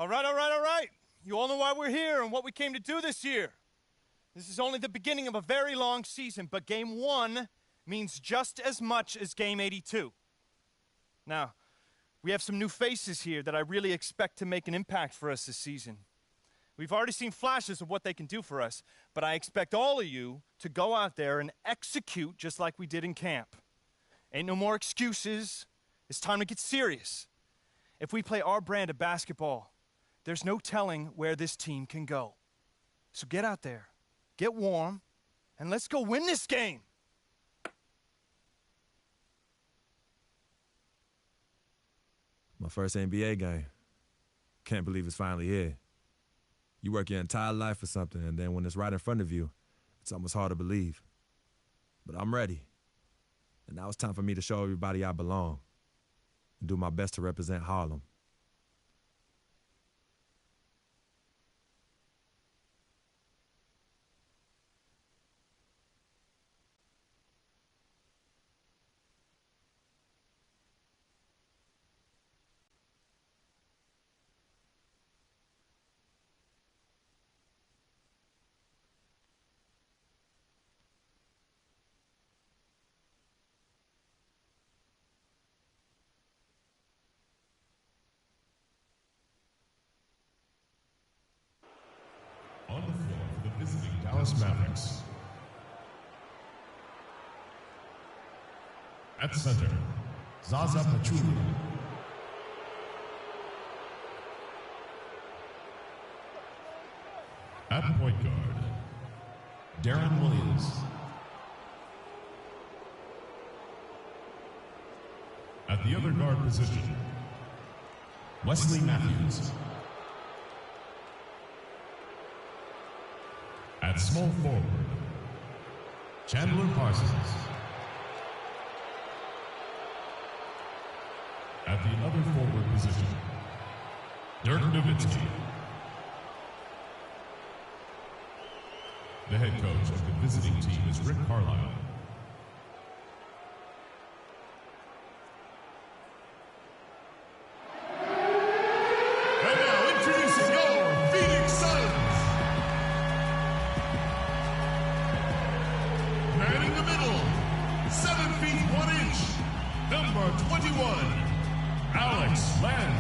All right. You all know why we're here and what we came to do this year. This is only the beginning of a very long season, but Game 1 means just as much as Game 82. Now, we have some new faces here that I really expect to make an impact for us this season. We've already seen flashes of what they can do for us, but I expect all of you to go out there and execute just like we did in camp. Ain't no more excuses. It's time to get serious. If we play our brand of basketball, there's no telling where this team can go. So get out there, get warm, and let's go win this game. My first NBA game. Can't believe it's finally here. You work your entire life for something, and then when it's right in front of you, it's almost hard to believe. But I'm ready. And now it's time for me to show everybody I belong and do my best to represent Harlem. On the floor for the visiting Dallas Mavericks. At center, Zaza Pachulia. At point guard, Darren Williams. At the other guard position, Wesley Matthews. At small forward, Chandler Parsons. At the other forward position, Dirk Nowitzki. The head coach of the visiting team is Rick Carlisle. And now introducing your Phoenix Suns. Man in the middle, 7 feet 1 inch, number 21, Alex Len.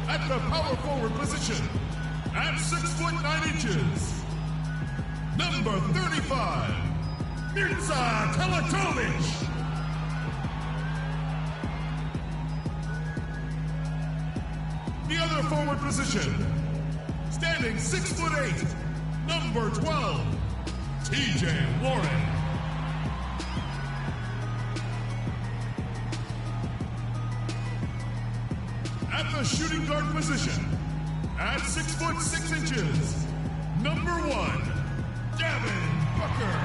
At the power forward position, at 6 foot 9 inches, number 35, Mirza Teletovic. The other forward position, standing 6 foot 8, number 12, TJ Warren. At the shooting guard position, at 6 foot 6 inches, number 1, Gavin Booker.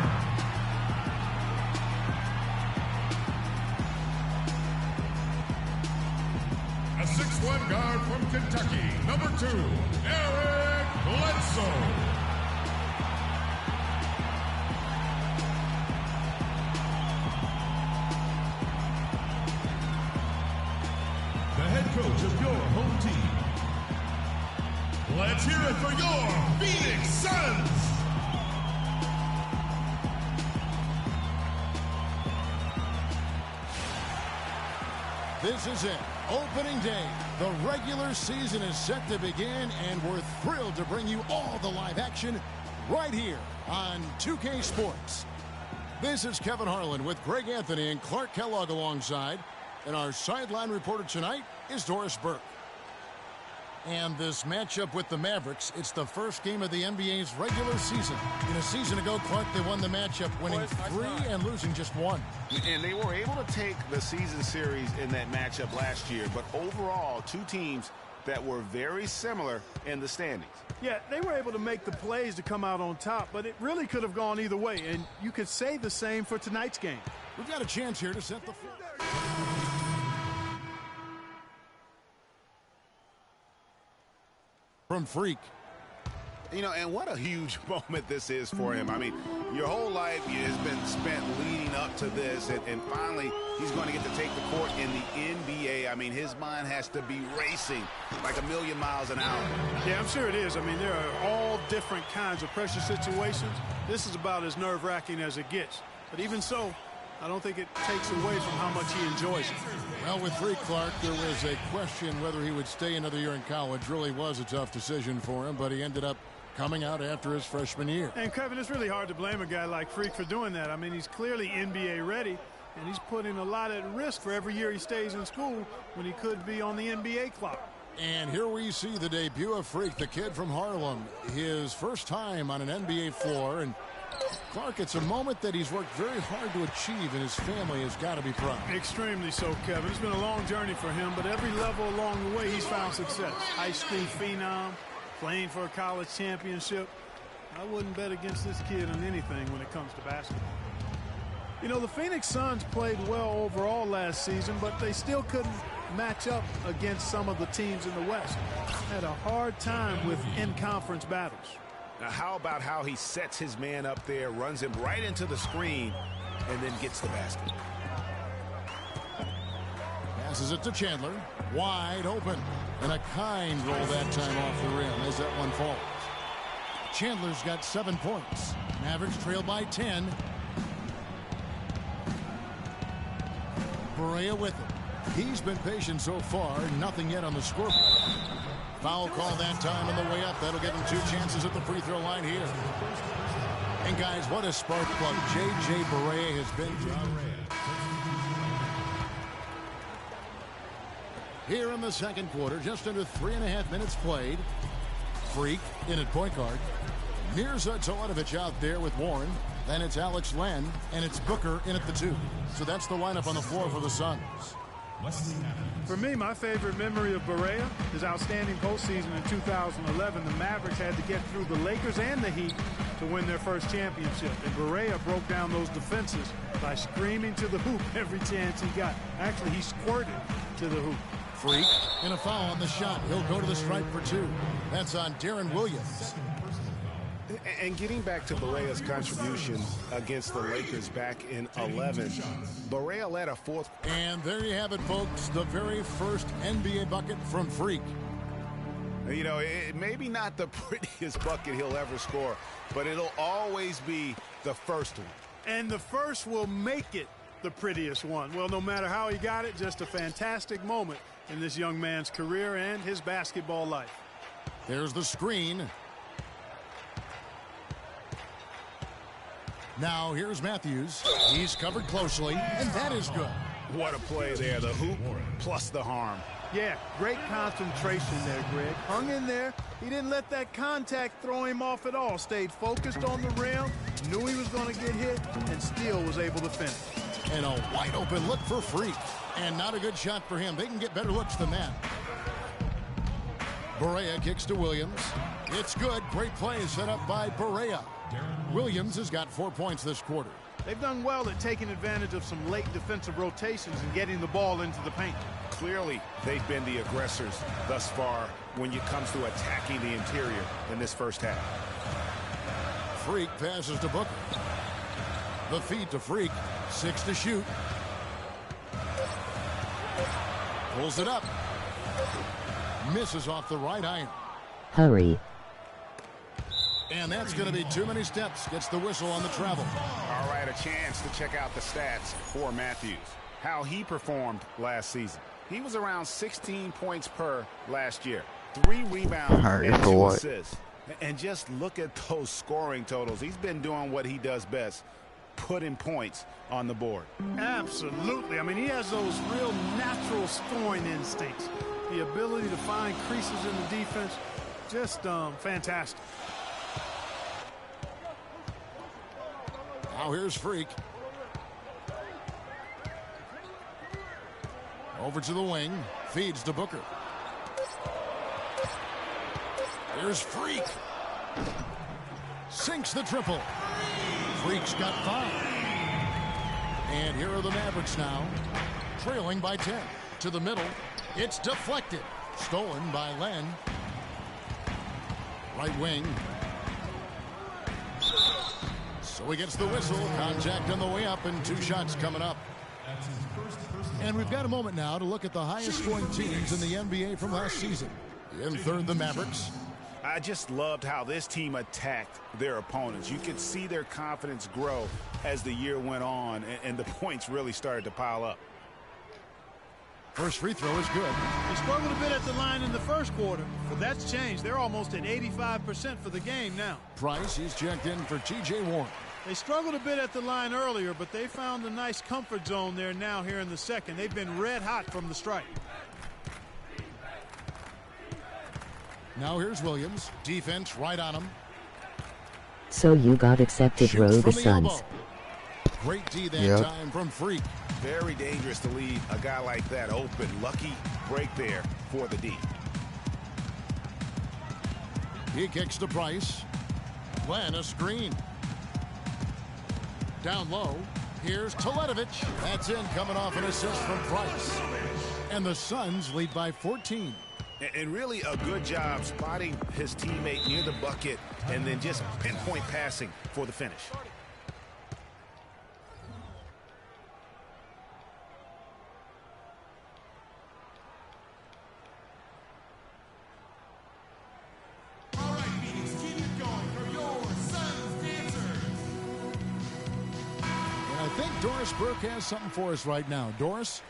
A 6'1" guard from Kentucky, number 2, Eric Bledsoe. Coach of your home team. Let's hear it for your Phoenix Suns. This is it, opening day. The regular season is set to begin, and we're thrilled to bring you all the live action right here on 2K Sports. This is Kevin Harlan with Greg Anthony and Clark Kellogg alongside. And our sideline reporter tonight is Doris Burke. And this matchup with the Mavericks, it's the first game of the NBA's regular season. A season ago, Clark, they won the matchup, winning 3 and losing just 1. And they were able to take the season series in that matchup last year. But overall, two teams that were very similar in the standings. Yeah, they were able to make the plays to come out on top, but it really could have gone either way. And you could say the same for tonight's game. We've got a chance here to set the floor. From Freak. You know, and what a huge moment this is for him. I mean, your whole life has been spent leading up to this, and finally he's going to get to take the court in the NBA. I mean, his mind has to be racing like a million miles an hour. Yeah, I'm sure it is. I mean, there are all different kinds of pressure situations. This is about as nerve-wracking as it gets. But even so, I don't think it takes away from how much he enjoys it. Well, with Freak, Clark, there was a question whether he would stay another year in college. Really was a tough decision for him, but he ended up coming out after his freshman year. And, Kevin, it's really hard to blame a guy like Freak for doing that. I mean, he's clearly NBA ready, and he's putting a lot at risk for every year he stays in school when he could be on the NBA clock. And here we see the debut of Freak, the kid from Harlem. His first time on an NBA floor. And, Clark, it's a moment that he's worked very hard to achieve, and his family has got to be proud. Extremely so, Kevin. It's been a long journey for him, but every level along the way he's found success. High school phenom, playing for a college championship. I wouldn't bet against this kid on anything when it comes to basketball. You know, the Phoenix Suns played well overall last season, but they still couldn't match up against some of the teams in the West. Had a hard time with in-conference battles. Now, how about how he sets his man up there, runs him right into the screen, and then gets the basket. Passes it to Chandler. Wide open. And a kind roll that time off the rim as that one falls. Chandler's got 7 points. Mavericks trail by 10. Barea with it. He's been patient so far. Nothing yet on the scoreboard. Foul call that time on the way up. That'll give him 2 chances at the free throw line here. And guys, what a spark plug J.J. Barea has been. Here in the second quarter, just under 3.5 minutes played. Freak in at point guard. Mirza Teletovic out there with Warren. Then it's Alex Len, and it's Booker in at the 2. So that's the lineup on the floor for the Suns. For me, my favorite memory of Barea, his outstanding postseason in 2011. The Mavericks had to get through the Lakers and the Heat to win their first championship. And Barea broke down those defenses by screaming to the hoop every chance he got. Actually, he squirted to the hoop. Freak and a foul on the shot. He'll go to the stripe for 2. That's on Darren Williams. And getting back to Barea's contribution against the Lakers back in 11, Barea led a fourth. And there you have it, folks. The very first NBA bucket from Freak. You know, maybe not the prettiest bucket he'll ever score, but it'll always be the first one. And the first will make it the prettiest one. Well, no matter how he got it, just a fantastic moment in this young man's career and his basketball life. There's the screen. Now here's Matthews. He's covered closely, and that is good. What a play there. The hoop plus the harm. Yeah, great concentration there, Greg. Hung in there. He didn't let that contact throw him off at all. Stayed focused on the rim, knew he was going to get hit, and still was able to finish. And a wide open look for Freak. And not a good shot for him. They can get better looks than that. Barea kicks to Williams. It's good. Great play set up by Barea. Williams has got 4 points this quarter. They've done well at taking advantage of some late defensive rotations and getting the ball into the paint. Clearly, they've been the aggressors thus far when it comes to attacking the interior in this first half. Freak passes to Booker. The feed to Freak. 6 to shoot. Pulls it up. Misses off the right iron. Hurry. And that's going to be too many steps. Gets the whistle on the travel. All right, a chance to check out the stats for Matthews. How he performed last season. He was around 16 points per last year. 3 rebounds and 2 assists. And just look at those scoring totals. He's been doing what he does best, putting points on the board. Absolutely. I mean, he has those real natural scoring instincts. The ability to find creases in the defense, just fantastic. Now here's Freak. Over to the wing. Feeds to Booker. Here's Freak. Sinks the triple. Freak's got 5. And here are the Mavericks now, trailing by 10. To the middle. It's deflected. Stolen by Len. Right wing. So he gets the whistle. Contact on the way up and 2 shots coming up. And we've got a moment now to look at the highest scoring teams in the NBA from last season. In third, the Mavericks. I just loved how this team attacked their opponents. You could see their confidence grow as the year went on, and the points really started to pile up. First free throw is good. They struggled a bit at the line in the first quarter, but that's changed. They're almost at 85% for the game now. Price, he's checked in for T.J. Warren. They struggled a bit at the line earlier, but they found a nice comfort zone there now here in the second. They've been red hot from the strike. Now here's Williams. Defense right on him. So you got accepted, Shoots row the from Suns. elbow. Great D that time from Freak. Very dangerous to leave a guy like that open. Lucky break there for the D. He kicks to Price. Glenn, a screen. Down low. Here's Teletovic. That's in, coming off an assist from Price. And the Suns lead by 14. And really a good job spotting his teammate near the bucket and then just pinpoint passing for the finish. I think Doris Burke has something for us right now. Doris?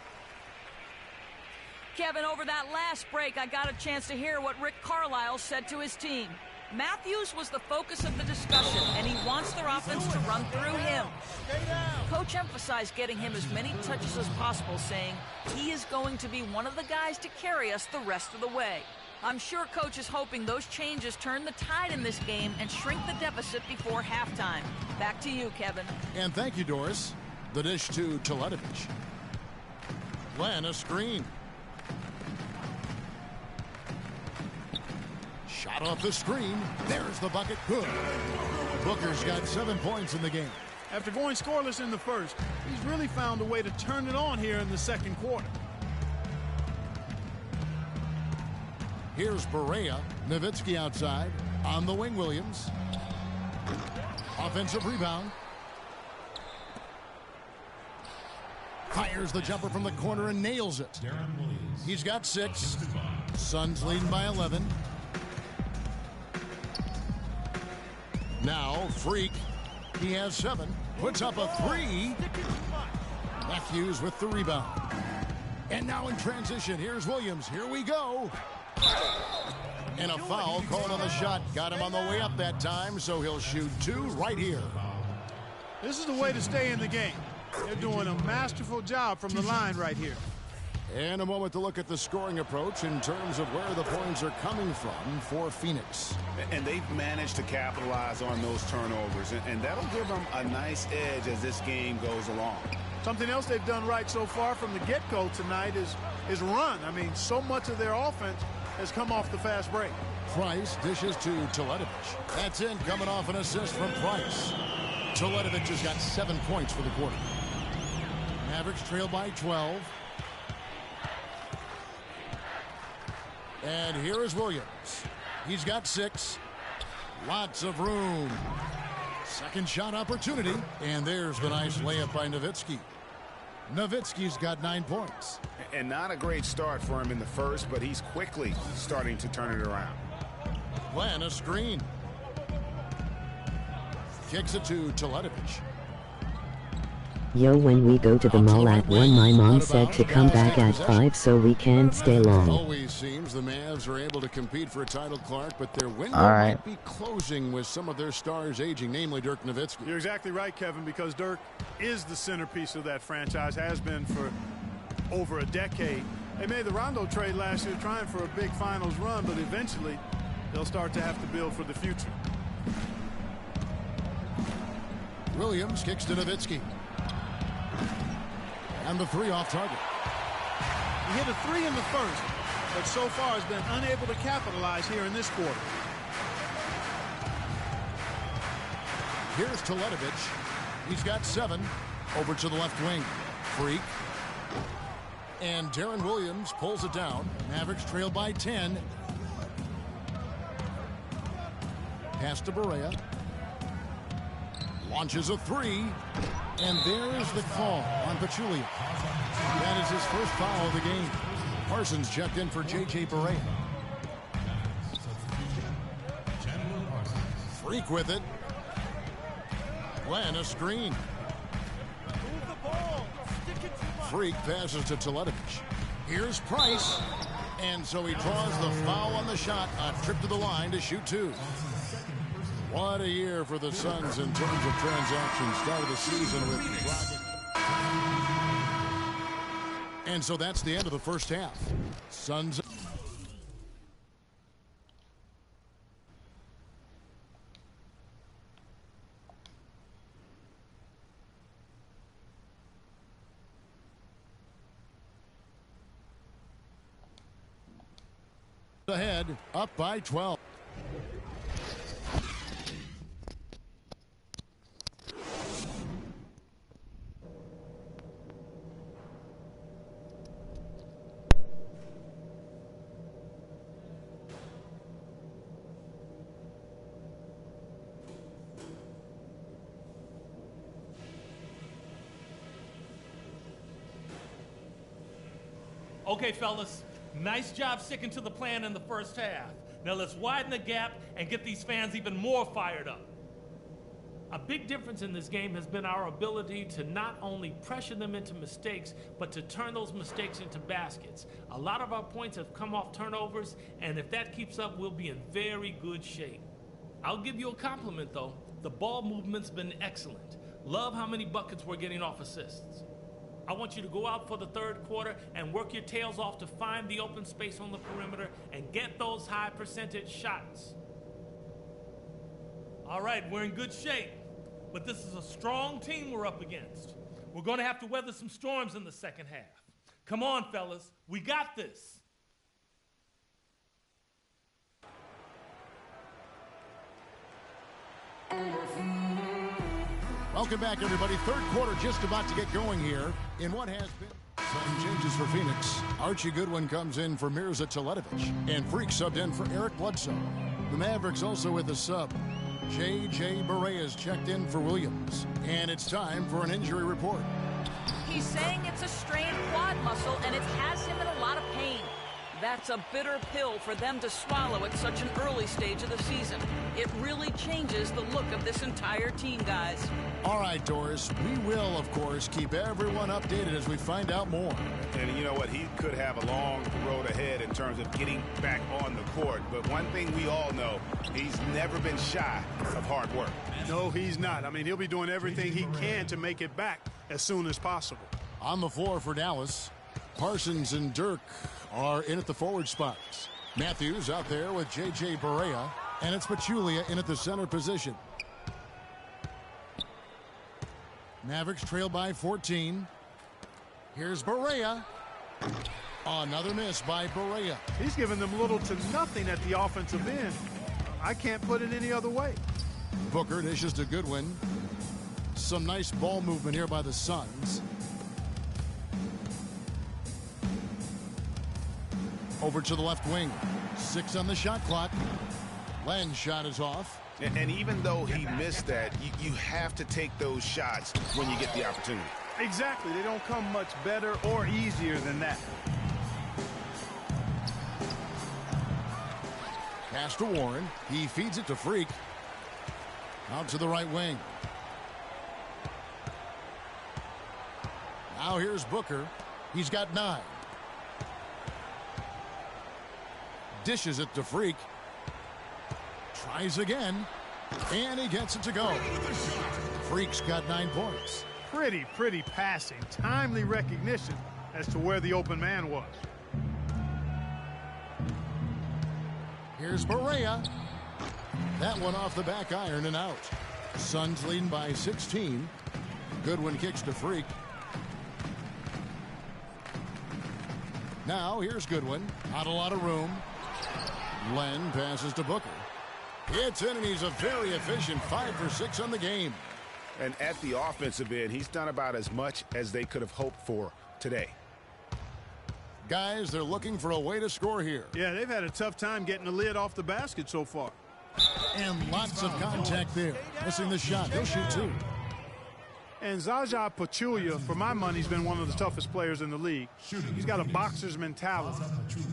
Kevin, over that last break, I got a chance to hear what Rick Carlisle said to his team. Matthews was the focus of the discussion, and he wants their offense to run through him. Coach emphasized getting him as many touches as possible, saying he is going to be one of the guys to carry us the rest of the way. I'm sure Coach is hoping those changes turn the tide in this game and shrink the deficit before halftime. Back to you, Kevin. And thank you, Doris. The dish to Teletovic. Glenn, a screen. Shot off the screen. There's the bucket. Good. Booker's got 7 points in the game. After going scoreless in the first, he's really found a way to turn it on here in the second quarter. Here's Barea. Nowitzki outside. On the wing, Williams. Offensive rebound. Fires the jumper from the corner and nails it. He's got 6. Suns leading by 11. Now, Freak. He has 7. Puts up a 3. Matthews with the rebound. And now in transition, here's Williams. Here we go. And a foul called on the shot. Got him on the way up that time, so he'll shoot 2 right here. This is the way to stay in the game. They're doing a masterful job from the line right here. And a moment to look at the scoring approach in terms of where the points are coming from for Phoenix. And they've managed to capitalize on those turnovers, and that'll give them a nice edge as this game goes along. Something else they've done right so far from the get-go tonight is run. I mean, so much of their offense has come off the fast break. Price dishes to Teletovic. That's in, coming off an assist from Price. Teletovic has got 7 points for the quarter. Mavericks trail by 12. And here is Williams. He's got 6. Lots of room. Second shot opportunity. And there's the nice layup by Nowitzki. Nowitzki's got 9 points. And not a great start for him in the first, but he's quickly starting to turn it around. Glenn, a screen. Kicks it to Teletovic. Yo, when we go to the mall at 1, my mom said to come back at 5 so we can't stay long. Always seems the Mavs are able to compete for a title, Clark, but their window might be closing with some of their stars aging, namely Dirk Nowitzki. You're exactly right, Kevin, because Dirk is the centerpiece of that franchise, has been for over a decade. They made the Rondo trade last year trying for a big finals run, but eventually they'll start to have to build for the future. Williams kicks to Nowitzki. And the 3 off target. He hit a 3 in the first, but so far has been unable to capitalize here in this quarter. Here's Teletovic. He's got 7. Over to the left wing. Freak. And Darren Williams pulls it down. Mavericks trail by 10. Pass to Barea. Launches a 3. And there's the call on Pachulia. That is his first foul of the game. Parsons checked in for J.J. Barea. Freak with it. Glenn, a screen. Freak passes to Teletovic. Here's Price. And so he draws the foul on the shot. A trip to the line to shoot 2. What a year for the Suns in terms of transactions. Start of the season with Dragic. And so that's the end of the first half. Suns. Ahead, up by 12. Okay, fellas, nice job sticking to the plan in the first half. Now let's widen the gap and get these fans even more fired up. A big difference in this game has been our ability to not only pressure them into mistakes, but to turn those mistakes into baskets. A lot of our points have come off turnovers, and if that keeps up, we'll be in very good shape. I'll give you a compliment, though. The ball movement's been excellent. Love how many buckets we're getting off assists. I want you to go out for the third quarter and work your tails off to find the open space on the perimeter and get those high percentage shots. All right, we're in good shape, but this is a strong team we're up against. We're going to have to weather some storms in the second half. Come on, fellas, we got this. Welcome back, everybody. Third quarter just about to get going here in what has been some changes for Phoenix. Archie Goodwin comes in for Mirza Teletovic, and Freak subbed in for Eric Bledsoe. The Mavericks also with a sub. J.J. Barea is checked in for Williams, and it's time for an injury report. He's saying it's a strained quad muscle, and it has him in a lot of pain. That's a bitter pill for them to swallow at such an early stage of the season. It really changes the look of this entire team, guys. All right, Doris, we will, of course, keep everyone updated as we find out more. And you know what? He could have a long road ahead in terms of getting back on the court. But one thing we all know, he's never been shy of hard work. No, he's not. I mean, he'll be doing everything he can to make it back as soon as possible. On the floor for Dallas, Parsons and Dirk are in at the forward spots. Matthews out there with J.J. Barea, and it's Pachulia in at the center position. Mavericks trail by 14. Here's Barea. Another miss by Barea. He's given them little to nothing at the offensive end. I can't put it any other way. Booker dishes to Goodwin. Some nice ball movement here by the Suns. Over to the left wing. 6 on the shot clock. Len's shot is off. And even though he missed that, you have to take those shots when you get the opportunity. Exactly. They don't come much better or easier than that. Pass to Warren. He feeds it to Freak. Out to the right wing. Now here's Booker. He's got 9. Dishes it to Freak. Tries again. And he gets it to go. Freak's got 9 points. Pretty passing. Timely recognition as to where the open man was. Here's Barea. That one off the back iron and out. Suns leading by 16. Goodwin kicks to Freak. Now here's Goodwin. Not a lot of room. Len passes to Booker. It's in, and he's a very efficient 5 for 6 on the game. And at the offensive end, he's done about as much as they could have hoped for today. Guys, they're looking for a way to score here. Yeah, they've had a tough time getting the lid off the basket so far. And lots of contact there. Missing the shot. He'll shoot 2. And Zaza Pachulia, for my money, has been one of the toughest players in the league. He's got a boxer's mentality.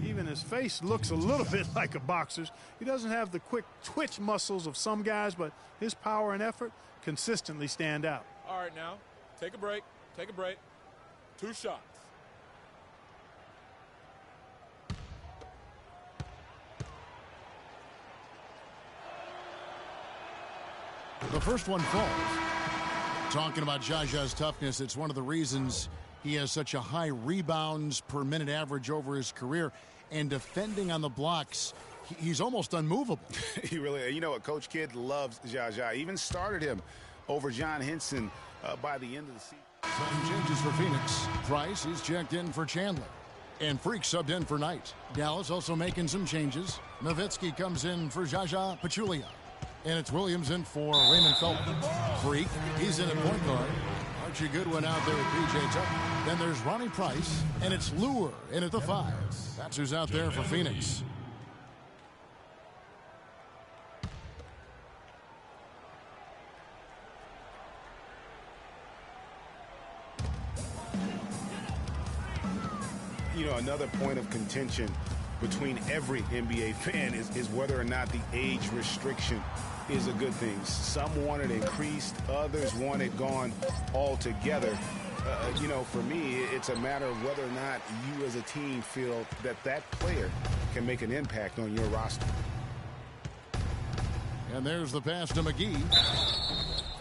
Even his face looks a little bit like a boxer's. He doesn't have the quick twitch muscles of some guys, but his power and effort consistently stand out. All right, now, take a break. Take a break. 2 shots. The first one falls. Talking about Jaja's toughness, it's one of the reasons he has such a high rebounds per minute average over his career. And defending on the blocks, he's almost unmovable. He really, you know what, Coach Kidd loves Jaja. Even started him over John Henson by the end of the season. Some changes for Phoenix. Price is checked in for Chandler. And Freak subbed in for Knight. Dallas also making some changes. Nowitzki comes in for Zaza Pachulia. And it's Williams in for Raymond Felton. Freak, he's in at point guard. Archie Goodwin out there with P.J. Tucker. Then there's Ronnie Price, and it's Lure in at the 5. That's who's out there for Phoenix. You know, another point of contention between every NBA fan is whether or not the age restriction is a good thing. Some want it increased, others want it gone altogether. You know, for me, it's a matter of whether or not you as a team feel that that player can make an impact on your roster. And there's the pass to McGee.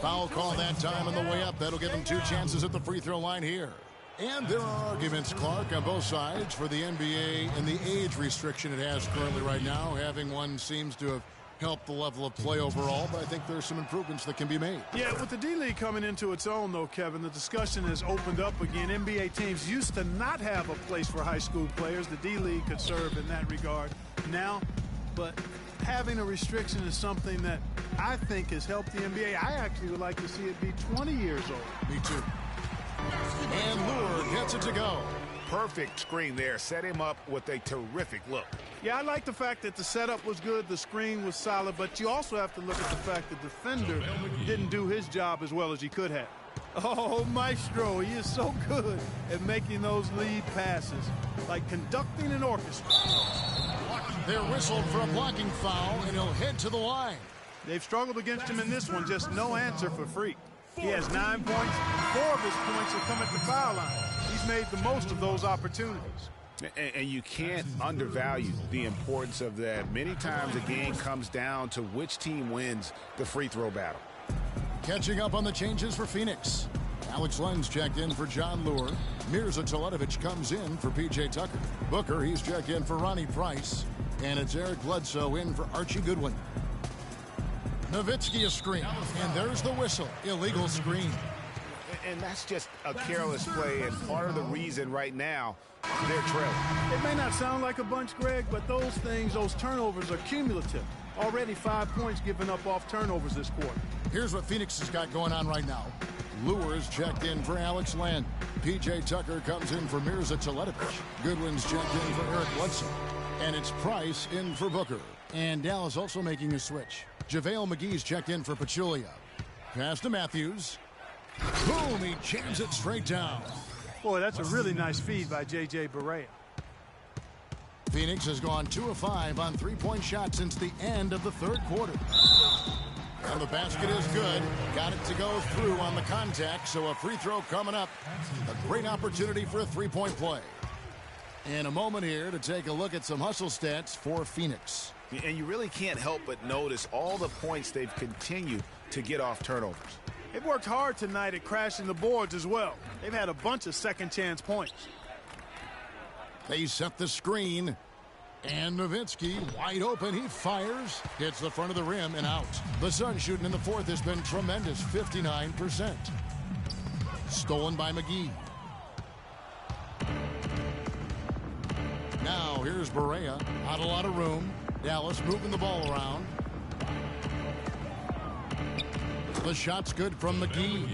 Foul call that time on the way up. That'll give him 2 chances at the free throw line here. And there are arguments, Clark, on both sides for the NBA and the age restriction it has currently right now. Having one seems to have helped the level of play overall, but I think there's some improvements that can be made. Yeah, with the D-League coming into its own, though, Kevin, the discussion has opened up again. NBA teams used to not have a place for high school players. The D-League could serve in that regard now, but having a restriction is something that I think has helped the NBA. I actually would like to see it be 20 years old. Me too. And Lure gets it to go. Perfect screen there. Set him up with a terrific look. Yeah, I like the fact that the setup was good, the screen was solid, but you also have to look at the fact that the defender didn't do his job as well as he could have. Oh, Maestro, he is so good at making those lead passes, like conducting an orchestra. They're whistled for a blocking foul, and he'll head to the line. They've struggled against him in this one, just no answer for Freak. He has 9 points. 4 of his points have come at the foul line. He's made the most of those opportunities. And you can't undervalue the importance of that. Many times a game comes down to which team wins the free throw battle. Catching up on the changes for Phoenix. Alex Len's checked in for John Lure. Mirza Teletovic comes in for P.J. Tucker. Booker, he's checked in for Ronnie Price. And it's Eric Bledsoe in for Archie Goodwin. Nowitzki a screen, and there's the whistle. Illegal screen. And that's just a careless play, and part of the reason right now they're trailing. It may not sound like a bunch, Greg, but those turnovers are cumulative. Already 5 points given up off turnovers this quarter. Here's what Phoenix has got going on right now. Lure is checked in for Alex Len. P.J. Tucker comes in for Mirza Teletovic. Goodwin's checked in for Eric Bledsoe. And it's Price in for Booker. And Dallas also making a switch. JaVale McGee's checked in for Pachulia. Pass to Matthews. Boom, he jams it straight down. Boy, that's a really nice feed by J.J. Barea. Phoenix has gone 2 of 5 on 3-point shots since the end of the third quarter. And the basket is good. Got it to go through on the contact, so a free throw coming up. A great opportunity for a three-point play. In a moment here to take a look at some hustle stats for Phoenix. And you really can't help but notice all the points they've continued to get off turnovers. They've worked hard tonight at crashing the boards as well. They've had a bunch of second-chance points. They set the screen. And Nowitzki, wide open, he fires, hits the front of the rim and out. The Suns shooting in the fourth has been tremendous, 59%. Stolen by McGee. Now here's Barea, not a lot of room. Dallas moving the ball around. The shot's good from McGee.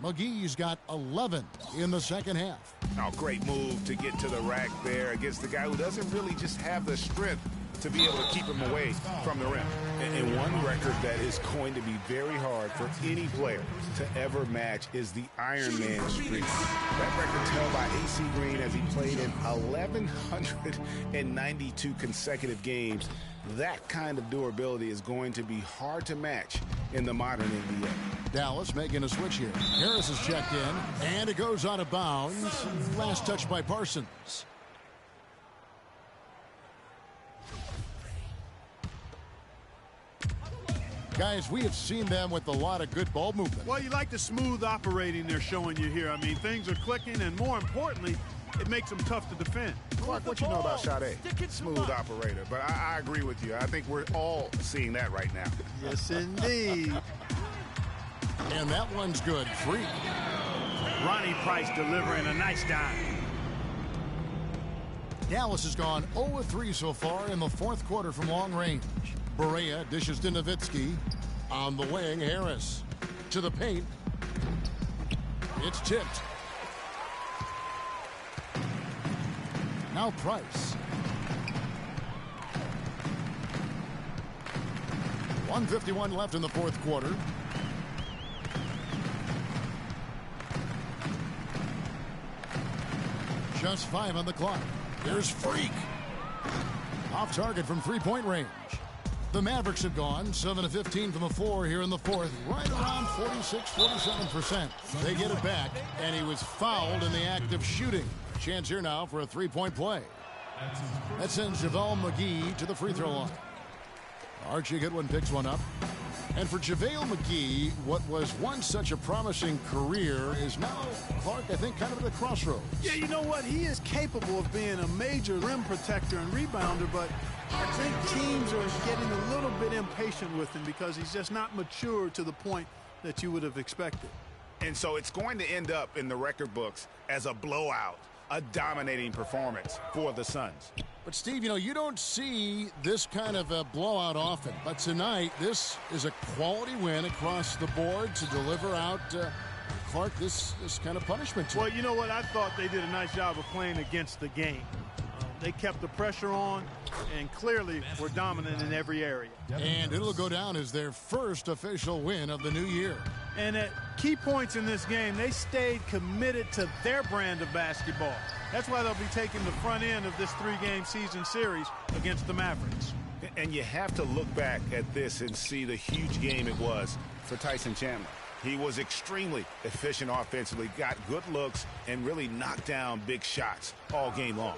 McGee's got 11 in the second half. Oh, great move to get to the rack there against the guy who doesn't really just have the strength to be able to keep him away from the rim. And one record that is going to be very hard for any player to ever match is the Iron Man streak. That record's held by AC Green as he played in 1,192 consecutive games. That kind of durability is going to be hard to match in the modern NBA. Dallas making a switch here. Harris is checked in, and it goes out of bounds. Last touch by Parsons. Guys, we have seen them with a lot of good ball movement. Well, you like the smooth operating they're showing you here. I mean, things are clicking, and more importantly, it makes them tough to defend. Clark, what you know about Sade? Smooth operator, but I agree with you. I think we're all seeing that right now. Yes, indeed. And that one's good. Free. Ronnie Price delivering a nice dime. Dallas has gone 0-3 so far in the fourth quarter from long range. Barea dishes to Nowitzki. On the wing, Harris. To the paint. It's tipped. Now Price. 1:51 left in the fourth quarter. Just 5 on the clock. There's Freak. Off target from three-point range. The Mavericks have gone 7-15 from the floor here in the fourth, right around 46-47%. They get it back, and he was fouled in the act of shooting. Chance here now for a three-point play. That sends JaVale McGee to the free throw line. Archie Goodwin picks one up. And for JaVale McGee, what was once such a promising career is now, Clark, I think, kind of at the crossroads. Yeah, you know what? He is capable of being a major rim protector and rebounder, but I think teams are getting a little bit impatient with him because he's just not mature to the point that you would have expected. And so it's going to end up in the record books as a blowout, a dominating performance for the Suns. But, Steve, you know, you don't see this kind of a blowout often. But tonight, this is a quality win across the board to deliver out, Clark, this kind of punishment. Well, you know what? I thought they did a nice job of playing against the game. They kept the pressure on and clearly were dominant in every area. And it'll go down as their first official win of the new year. And at key points in this game, they stayed committed to their brand of basketball. That's why they'll be taking the front end of this three-game season series against the Mavericks. And you have to look back at this and see the huge game it was for Tyson Chandler. He was extremely efficient offensively, got good looks, and really knocked down big shots all game long.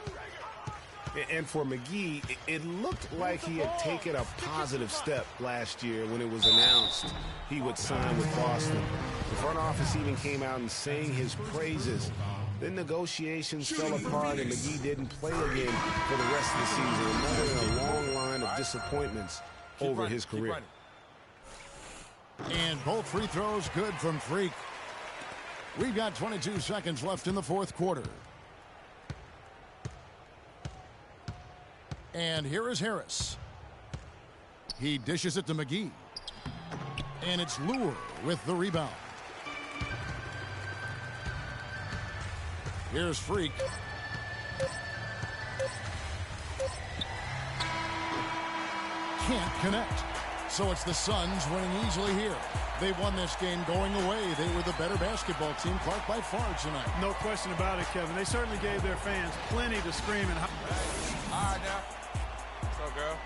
And for McGee, it looked like he had taken a positive step last year when it was announced he would sign with Boston. The front office even came out and sang his praises. Then negotiations fell apart and McGee didn't play again for the rest of the season. Another in a long line of disappointments over his career. And both free throws good from Freak. We've got 22 seconds left in the fourth quarter. And here is Harris. He dishes it to McGee. And it's Lure with the rebound. Here's Freak. Can't connect. So it's the Suns winning easily here. They won this game going away. They were the better basketball team, Clark, by far tonight. No question about it, Kevin. They certainly gave their fans plenty to scream and holler. All right, now. What's up, girl?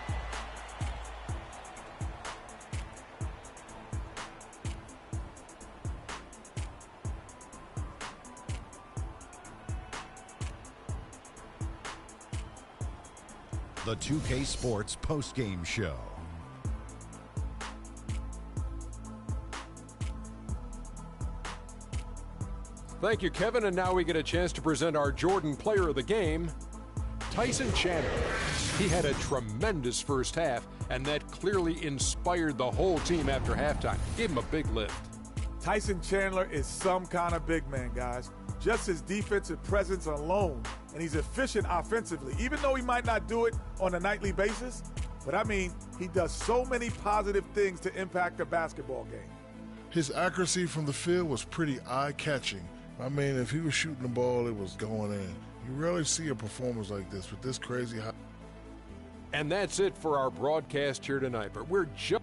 the 2K Sports postgame show. Thank you, Kevin. And now we get a chance to present our Jordan Player of the Game, Tyson Chandler. He had a tremendous first half, and that clearly inspired the whole team after halftime. Gave him a big lift. Tyson Chandler is some kind of big man, guys. Just his defensive presence alone, and he's efficient offensively, even though he might not do it on a nightly basis. But I mean, he does so many positive things to impact a basketball game. His accuracy from the field was pretty eye-catching. I mean, if he was shooting the ball, it was going in. You rarely see a performance like this with this crazy high. And that's it for our broadcast here tonight. But we're just